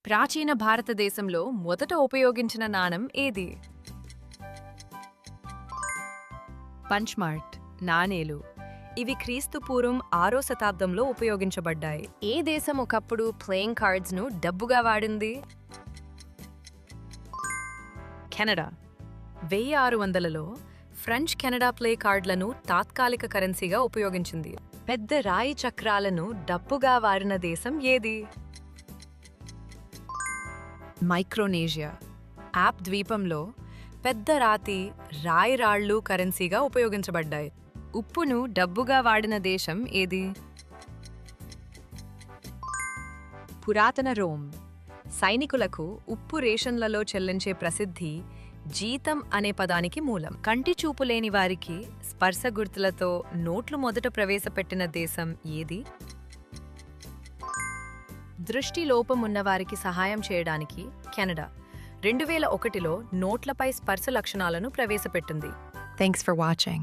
ప్రాచీన భారతదేశంలో మొదట ఉపయోగించిన నాణెం ఏది? పంచ్మార్ట్ నాణేలు. ఇవి క్రీస్తు పూర్వం 6వ శతాబ్దంలో ఉపయోగించబడ్డాయి. ఏ దేశం ఒకప్పుడు ప్లేయింగ్ కార్డ్స్ను డబ్బుగా వాడింది? కెనడా 1600లలో ఫ్రెంచ్ కెనడా ప్లే కార్డులను తాత్కాలిక కరెన్సీగా ఉపయోగించింది. పెద్ద రాయి చక్రాలను డబ్బుగా వాడిన దేశం ఏది? మైక్రోనేషియా యాప్ ద్వీపంలో పెద్ద రాయి రాళ్ళు కరెన్సీగా ఉపయోగించబడ్డాయి. ఉప్పును డబ్బుగా వాడిన దేశం ఏది? పురాతన రోమ్ సైనికులకు ఉప్పు రేషన్లలో చెల్లించే ప్రసిద్ధి జీతం అనే పదానికి మూలం. కంటి చూపు లేని వారికి స్పర్శ గుర్తులతో నోట్లు మొదట ప్రవేశపెట్టిన దేశం ఏది? దృష్టి లోపం ఉన్నవారికి సహాయం చేయడానికి కెనడా 2001లో నోట్లపై స్పర్శ లక్షణాలను ప్రవేశపెట్టింది. Thanks for watching.